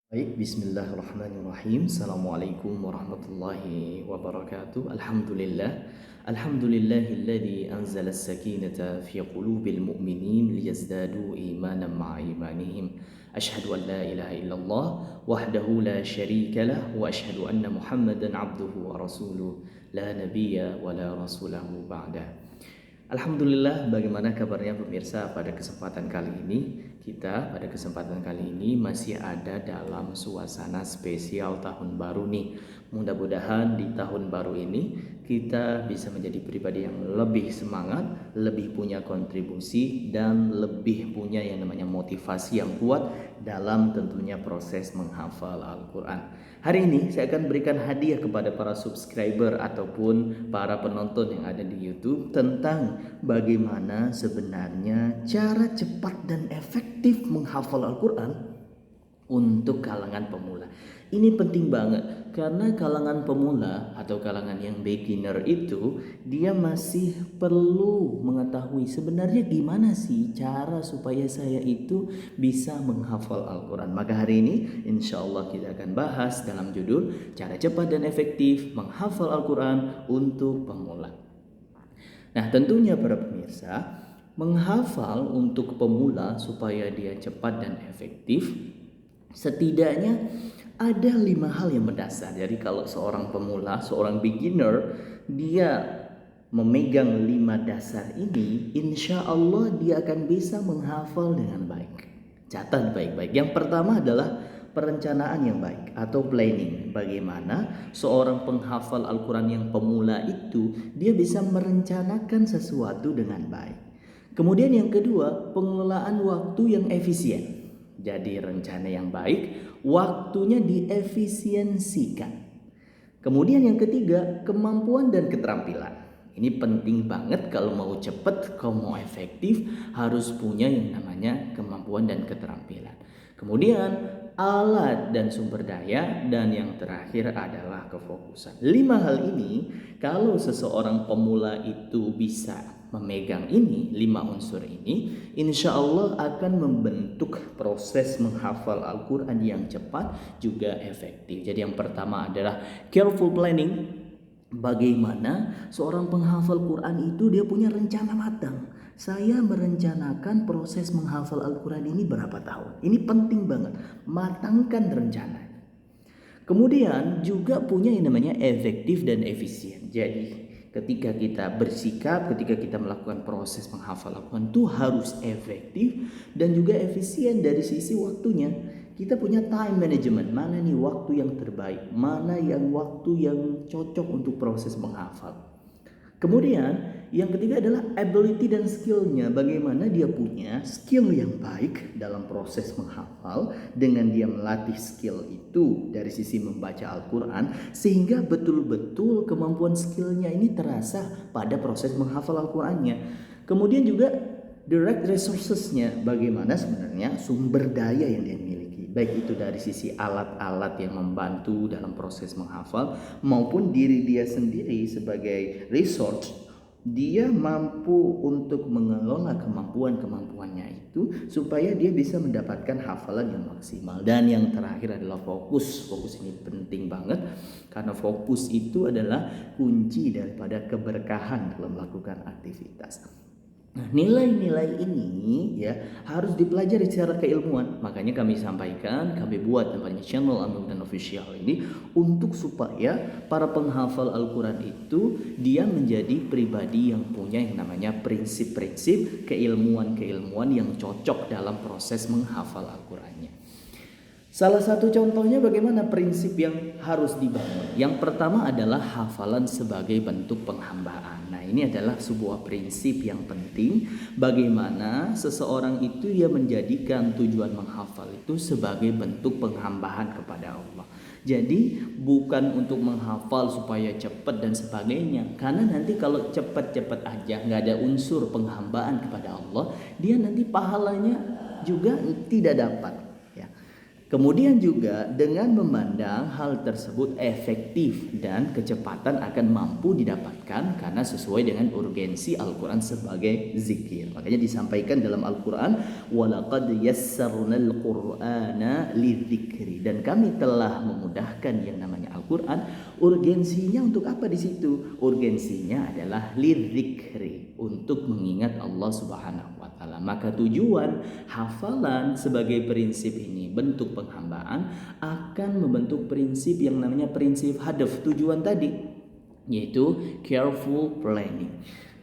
Baik, bismillahirrahmanirrahim. Assalamualaikum warahmatullahi wabarakatuh. Alhamdulillah. Alhamdulillahilladzi anzala as-sakinata fi qulubil mu'minin liyazdadu imanan ma'a imanihim. Asyhadu an la ilaha illallah wahdahu la syarika lah wa asyhadu anna Muhammadan abduhu wa rasuluh la nabiyya wa la rasulahu ba'dah. Alhamdulillah, bagaimana kabarnya pemirsa pada kesempatan kali ini? Kita pada kesempatan kali ini masih ada dalam suasana spesial tahun baru nih. Mudah-mudahan di tahun baru ini kita bisa menjadi pribadi yang lebih semangat, lebih punya kontribusi dan lebih punya yang namanya motivasi yang kuat dalam tentunya proses menghafal Al-Quran. Hari ini saya akan berikan hadiah kepada para subscriber ataupun para penonton yang ada di YouTube tentang bagaimana sebenarnya cara cepat dan efektif menghafal Al-Quran untuk kalangan pemula. Ini penting banget karena kalangan pemula atau kalangan yang beginner itu dia masih perlu mengetahui sebenarnya gimana sih cara supaya saya itu bisa menghafal Al-Quran. Maka hari ini insya Allah kita akan bahas dalam judul cara cepat dan efektif menghafal Al-Quran untuk pemula. Nah, tentunya para pemirsa, menghafal untuk pemula supaya dia cepat dan efektif, setidaknya ada 5 hal yang mendasar. Jadi kalau seorang pemula, seorang beginner, dia memegang 5 dasar ini, insya Allah dia akan bisa menghafal dengan baik. Catat baik-baik. Yang pertama adalah perencanaan yang baik atau planning. Bagaimana seorang penghafal Al-Quran yang pemula itu dia bisa merencanakan sesuatu dengan baik. Kemudian yang kedua, pengelolaan waktu yang efisien. Jadi rencana yang baik, waktunya diefisiensikan. Kemudian yang ketiga, kemampuan dan keterampilan. Ini penting banget kalau mau cepat, kalau mau efektif harus punya yang namanya kemampuan dan keterampilan. Kemudian alat dan sumber daya, dan yang terakhir adalah kefokusan. 5 hal ini kalau seseorang pemula itu bisa memegang ini, 5 unsur ini, insya Allah akan membentuk proses menghafal Al-Quran yang cepat juga efektif. Jadi yang pertama adalah careful planning. Bagaimana seorang penghafal Quran itu dia punya rencana matang. Saya merencanakan proses menghafal Al-Quran ini berapa tahun. Ini penting banget, matangkan rencana. Kemudian juga punya yang namanya efektif dan efisien. Jadi ketika kita bersikap, ketika kita melakukan proses menghafal Al-Quran itu harus efektif dan juga efisien dari sisi waktunya. Kita punya time management, mana nih waktu yang terbaik, mana yang waktu yang cocok untuk proses menghafal. Kemudian yang ketiga adalah ability dan skillnya. Bagaimana dia punya skill yang baik dalam proses menghafal dengan dia melatih skill itu dari sisi membaca Al-Quran sehingga betul-betul kemampuan skillnya ini terasa pada proses menghafal Al-Qurannya. Kemudian juga direct resourcesnya, bagaimana sebenarnya sumber daya yang dia miliki, baik itu dari sisi alat-alat yang membantu dalam proses menghafal maupun diri dia sendiri sebagai resource. Dia mampu untuk mengelola kemampuannya itu supaya dia bisa mendapatkan hafalan yang maksimal. Dan yang terakhir adalah fokus. Fokus ini penting banget karena fokus itu adalah kunci daripada keberkahan dalam melakukan aktivitas. Nah, nilai-nilai ini ya harus dipelajari secara keilmuan. Makanya kami sampaikan, kami buat namanya channel Al-Mu'min Official ini untuk supaya para penghafal Al-Quran itu dia menjadi pribadi yang punya yang namanya prinsip-prinsip keilmuan-keilmuan yang cocok dalam proses menghafal Al-Qurannya. Salah satu contohnya bagaimana prinsip yang harus dibangun. Yang pertama adalah hafalan sebagai bentuk penghambaan. Nah, ini adalah sebuah prinsip yang penting bagaimana seseorang itu dia menjadikan tujuan menghafal itu sebagai bentuk penghambaan kepada Allah. Jadi bukan untuk menghafal supaya cepat dan sebagainya. Karena nanti kalau cepat-cepat aja nggak ada unsur penghambaan kepada Allah, dia nanti pahalanya juga tidak dapat. Kemudian juga dengan memandang hal tersebut efektif dan kecepatan akan mampu didapatkan karena sesuai dengan urgensi Al-Quran sebagai zikir. Makanya disampaikan dalam Al-Quran, walaqad yassarnal Qur'ana lidzikri, dan kami telah memudahkan yang namanya Al-Quran. Urgensinya untuk apa di situ? Urgensinya adalah lidzikri, untuk mengingat Allah Subhanahu wa taala. Maka tujuan hafalan sebagai prinsip ini, bentuk penghambaan, akan membentuk prinsip yang namanya prinsip hadaf, tujuan tadi, yaitu careful planning.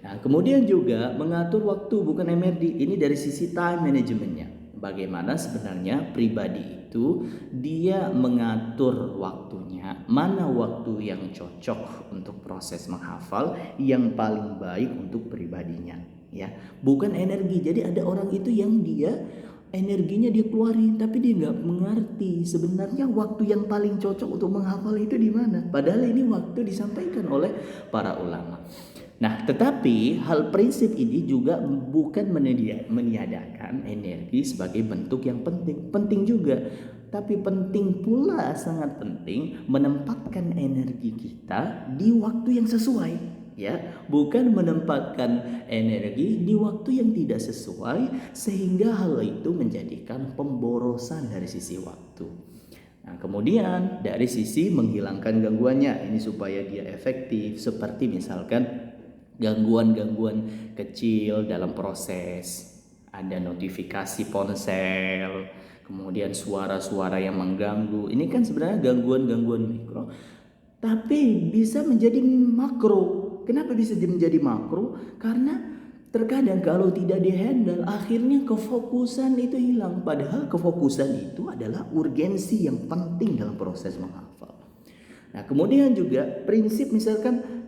Nah, kemudian juga mengatur waktu, bukan MRD. Ini dari sisi time managementnya. Bagaimana sebenarnya pribadi itu dia mengatur waktunya, mana waktu yang cocok untuk proses menghafal, yang paling baik untuk pribadinya, ya, bukan energi. Jadi ada orang itu yang dia energinya dia keluarin, tapi dia nggak mengerti sebenarnya waktu yang paling cocok untuk menghafal itu di mana. Padahal ini waktu disampaikan oleh para ulama. Nah, tetapi hal prinsip ini juga bukan meniadakan energi sebagai bentuk yang penting. Penting juga, tapi penting pula, sangat penting menempatkan energi kita di waktu yang sesuai, ya, bukan menempatkan energi di waktu yang tidak sesuai sehingga hal itu menjadikan pemborosan dari sisi waktu. Nah, kemudian dari sisi menghilangkan gangguannya, ini supaya dia efektif, seperti misalkan gangguan-gangguan kecil dalam proses, ada notifikasi ponsel, kemudian suara-suara yang mengganggu. Ini kan sebenarnya gangguan-gangguan mikro, tapi bisa menjadi makro. Kenapa bisa menjadi makro? Karena terkadang kalau tidak dihandle, akhirnya kefokusan itu hilang. Padahal kefokusan itu adalah urgensi yang penting dalam proses menghafal. Nah, kemudian juga prinsip misalkan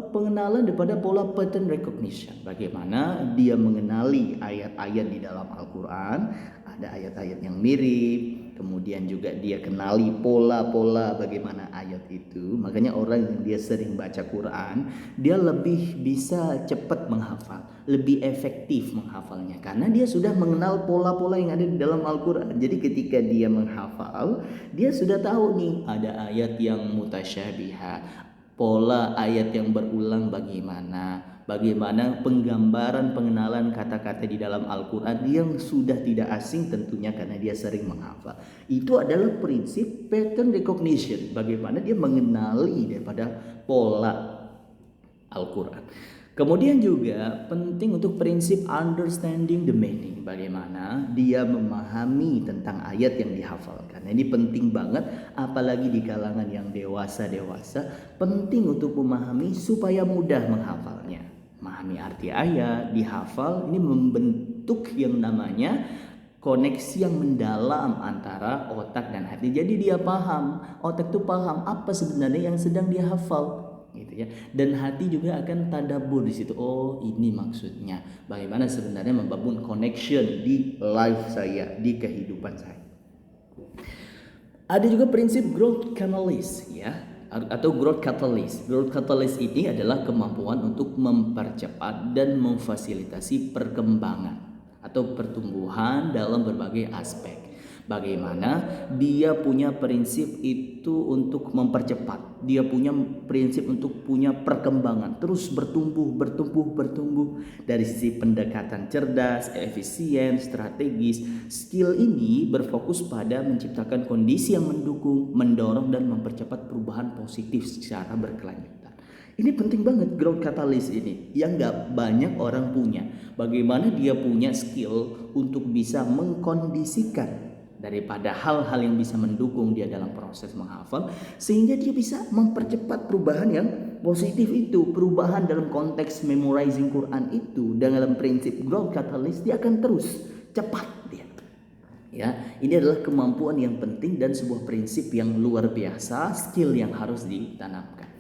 pengenalan daripada pola pattern recognition. Bagaimana dia mengenali ayat-ayat di dalam Al-Quran, ada ayat-ayat yang mirip, kemudian juga dia kenali pola-pola bagaimana ayat itu. Makanya orang yang dia sering baca Quran, dia lebih bisa cepat menghafal, lebih efektif menghafalnya, karena dia sudah mengenal pola-pola yang ada di dalam Al-Quran. Jadi ketika dia menghafal, dia sudah tahu nih ada ayat yang mutasyabihat, pola ayat yang berulang bagaimana penggambaran pengenalan kata-kata di dalam Al-Quran yang sudah tidak asing tentunya karena dia sering menghafal. Itu adalah prinsip pattern recognition, bagaimana dia mengenali daripada pola Al-Quran. Kemudian juga penting untuk prinsip understanding the meaning, bagaimana dia memahami tentang ayat yang dihafalkan. Ini penting banget, apalagi di kalangan yang dewasa, penting untuk memahami supaya mudah menghafalnya. Memahami arti ayat, dihafal, ini membentuk yang namanya koneksi yang mendalam antara otak dan hati. Jadi dia paham, otak itu paham apa sebenarnya yang sedang dia hafal, gitu ya. Dan hati juga akan tadabbur di situ. Oh, ini maksudnya. Bagaimana sebenarnya membangun connection di life saya, di kehidupan saya. Ada juga prinsip growth catalyst, ya, atau growth catalyst. Growth catalyst ini adalah kemampuan untuk mempercepat dan memfasilitasi perkembangan atau pertumbuhan dalam berbagai aspek. Bagaimana dia punya prinsip itu untuk mempercepat, dia punya prinsip untuk punya perkembangan, terus bertumbuh dari sisi pendekatan cerdas, efisien, strategis. Skill ini berfokus pada menciptakan kondisi yang mendukung, mendorong dan mempercepat perubahan positif secara berkelanjutan. Ini penting banget, growth catalyst ini yang gak banyak orang punya. Bagaimana dia punya skill untuk bisa mengkondisikan daripada hal-hal yang bisa mendukung dia dalam proses menghafal, sehingga dia bisa mempercepat perubahan yang positif itu. Perubahan dalam konteks memorizing Quran itu dalam prinsip growth catalyst, dia akan terus cepat dia. Ya, ini adalah kemampuan yang penting dan sebuah prinsip yang luar biasa, skill yang harus ditanamkan.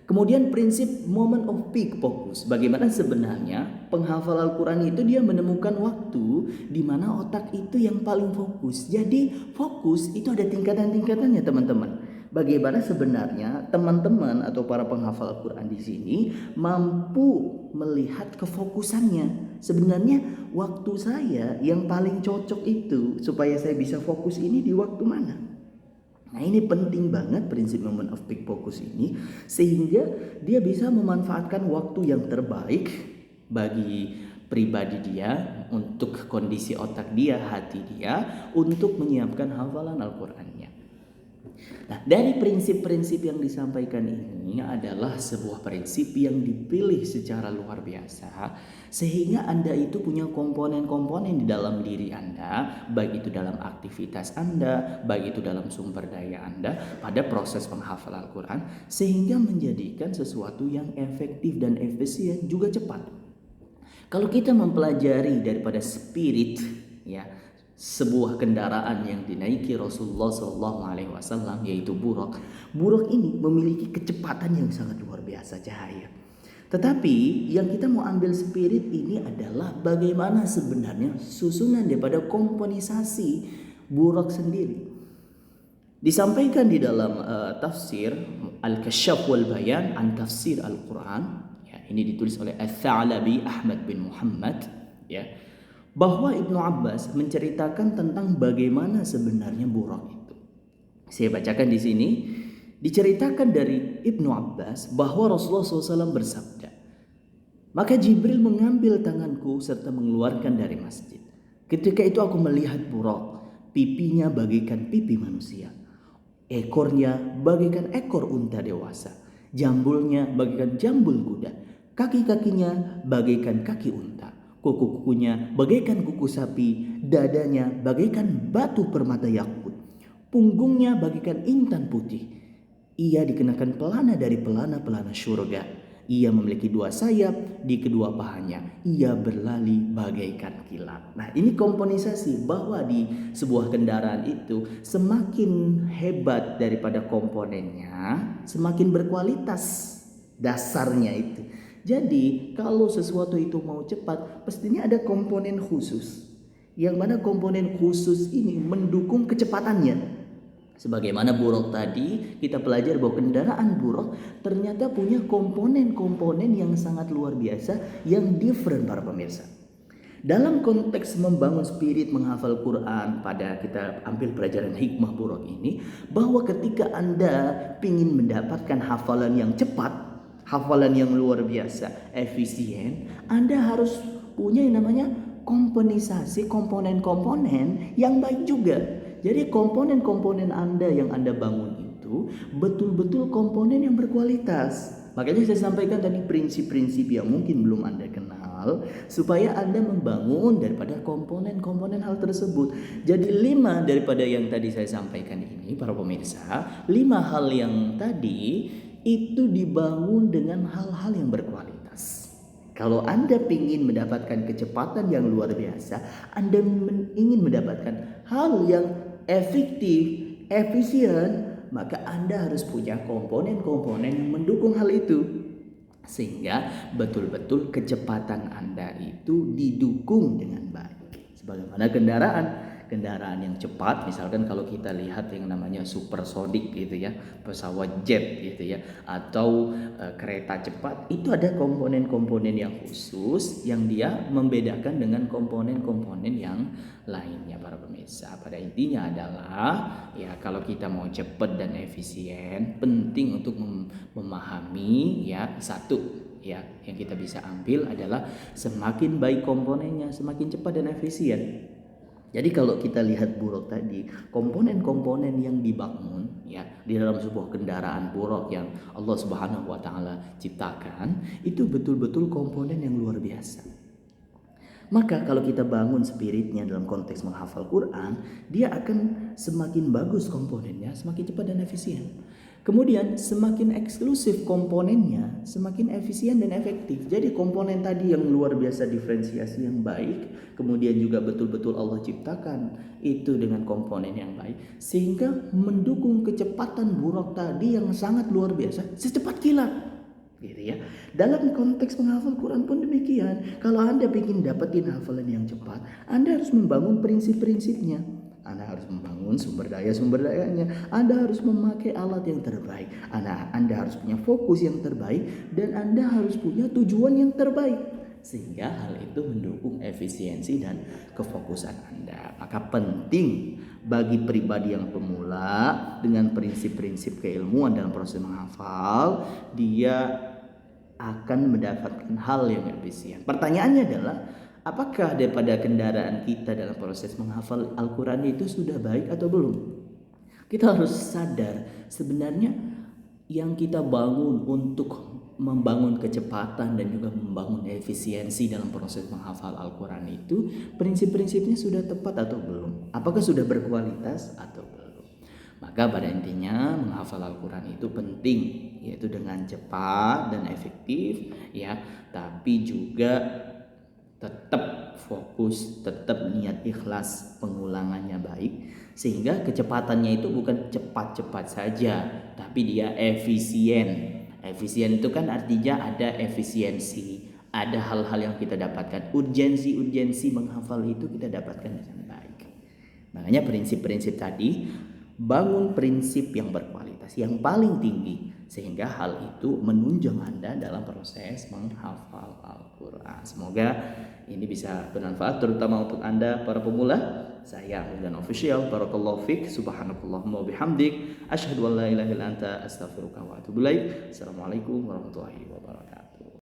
Kemudian prinsip moment of peak focus. Bagaimana sebenarnya penghafal Al-Quran itu dia menemukan waktu di mana otak itu yang paling fokus. Jadi fokus itu ada tingkatan-tingkatannya, teman-teman. Bagaimana sebenarnya teman-teman atau para penghafal Al-Quran di sini mampu melihat kefokusannya. Sebenarnya waktu saya yang paling cocok itu supaya saya bisa fokus ini di waktu mana? Nah, ini penting banget prinsip moment of peak focus ini, sehingga dia bisa memanfaatkan waktu yang terbaik bagi pribadi dia, untuk kondisi otak dia, hati dia, untuk menyiapkan hafalan Al-Qur'annya. Nah, dari prinsip-prinsip yang disampaikan ini adalah sebuah prinsip yang dipilih secara luar biasa, sehingga Anda itu punya komponen-komponen di dalam diri Anda, baik itu dalam aktivitas Anda, baik itu dalam sumber daya Anda pada proses penghafal Al-Quran, sehingga menjadikan sesuatu yang efektif dan efisien juga cepat. Kalau kita mempelajari daripada spirit, ya, sebuah kendaraan yang dinaiki Rasulullah SAW, yaitu buraq. Buraq ini memiliki kecepatan yang sangat luar biasa, cahaya. Tetapi yang kita mau ambil spirit ini adalah bagaimana sebenarnya susunan daripada komponisasi buraq sendiri. Disampaikan di dalam tafsir Al-Kasyaf wal Bayan an Tafsir Al-Quran. Ya, ini ditulis oleh Al-Tha'labi Ahmad bin Muhammad. Ya, bahwa Ibnu Abbas menceritakan tentang bagaimana sebenarnya buraq itu. Saya bacakan di sini. Diceritakan dari Ibnu Abbas bahwa Rasulullah SAW bersabda, maka Jibril mengambil tanganku serta mengeluarkan dari masjid. Ketika itu aku melihat buraq, pipinya bagaikan pipi manusia, ekornya bagaikan ekor unta dewasa, jambulnya bagaikan jambul kuda, kaki-kakinya bagaikan kaki unta, kuku-kukunya bagaikan kuku sapi, dadanya bagaikan batu permata yakut, punggungnya bagaikan intan putih. Ia dikenakan pelana dari pelana-pelana syurga. Ia memiliki 2 sayap di kedua pahanya. Ia berlari bagaikan kilat. Nah, ini komponisasi bahwa di sebuah kendaraan itu semakin hebat daripada komponennya, semakin berkualitas dasarnya itu. Jadi kalau sesuatu itu mau cepat, pastinya ada komponen khusus, yang mana komponen khusus ini mendukung kecepatannya. Sebagaimana buraq tadi, kita pelajari bahwa kendaraan buraq ternyata punya komponen-komponen yang sangat luar biasa, yang different para pemirsa. Dalam konteks membangun spirit menghafal Quran, pada kita ambil pelajaran hikmah buraq ini, bahwa ketika Anda ingin mendapatkan hafalan yang cepat, hafalan yang luar biasa, efisien, Anda harus punya yang namanya komponisasi komponen-komponen yang baik juga. Jadi komponen-komponen Anda yang Anda bangun itu betul-betul komponen yang berkualitas. Makanya saya sampaikan tadi prinsip-prinsip yang mungkin belum Anda kenal, supaya Anda membangun daripada komponen-komponen hal tersebut. Jadi 5 daripada yang tadi saya sampaikan ini, para pemirsa, 5 hal yang tadi itu dibangun dengan hal-hal yang berkualitas. Kalau Anda ingin mendapatkan kecepatan yang luar biasa, Anda ingin mendapatkan hal yang efektif, efisien, maka Anda harus punya komponen-komponen yang mendukung hal itu. Sehingga betul-betul kecepatan Anda itu didukung dengan baik. Sebagaimana kendaraan yang cepat, misalkan kalau kita lihat yang namanya supersonik gitu ya, pesawat jet gitu ya, atau kereta cepat, itu ada komponen-komponen yang khusus yang dia membedakan dengan komponen-komponen yang lainnya para pemirsa. Pada intinya adalah ya, kalau kita mau cepat dan efisien, penting untuk memahami ya, satu ya, yang kita bisa ambil adalah semakin baik komponennya, semakin cepat dan efisien. Jadi kalau kita lihat buraq tadi, komponen-komponen yang dibangun ya di dalam sebuah kendaraan buraq yang Allah Subhanahu wa taala ciptakan, itu betul-betul komponen yang luar biasa. Maka kalau kita bangun spiritnya dalam konteks menghafal Quran, dia akan semakin bagus komponennya, semakin cepat dan efisien. Kemudian semakin eksklusif komponennya, semakin efisien dan efektif. Jadi komponen tadi yang luar biasa, diferensiasi yang baik, kemudian juga betul-betul Allah ciptakan itu dengan komponen yang baik, sehingga mendukung kecepatan buraq tadi yang sangat luar biasa, secepat kilat. Gitu ya. Dalam konteks menghafal Quran pun demikian. Kalau Anda ingin dapetin hafalan yang cepat, Anda harus membangun prinsip-prinsipnya. Anda harus membangun sumber dayanya. Anda harus memakai alat yang terbaik. Anda harus punya fokus yang terbaik, dan Anda harus punya tujuan yang terbaik. sehingga hal itu mendukung efisiensi dan kefokusan Anda. Maka penting bagi pribadi yang pemula dengan prinsip-prinsip keilmuan dalam proses menghafal, dia akan mendapatkan hal yang efisien. Pertanyaannya adalah, apakah daripada kendaraan kita dalam proses menghafal Al-Quran itu sudah baik atau belum? Kita harus sadar sebenarnya yang kita bangun untuk membangun kecepatan dan juga membangun efisiensi dalam proses menghafal Al-Quran itu, prinsip-prinsipnya sudah tepat atau belum? Apakah sudah berkualitas atau belum? Maka pada intinya menghafal Al-Quran itu penting, yaitu dengan cepat dan efektif ya, tapi juga tetap fokus, tetap niat ikhlas, pengulangannya baik, sehingga kecepatannya itu bukan cepat-cepat saja, tapi dia efisien. Efisien itu kan artinya ada efisiensi, ada hal-hal yang kita dapatkan, urgensi menghafal itu kita dapatkan dengan baik. Makanya prinsip-prinsip tadi, bangun prinsip yang berkualitas, yang paling tinggi, sehingga hal itu menunjang Anda dalam proses menghafal Al-Quran. Semoga ini bisa bermanfaat terutama untuk Anda para pemula. Saya Ahmad Official. Barakallahu fiik. Subhanakallahumma wa bihamdik, asyhadu an la ilaha illa anta, astaghfiruka wa atubu ilaik. Assalamualaikum warahmatullahi wabarakatuh.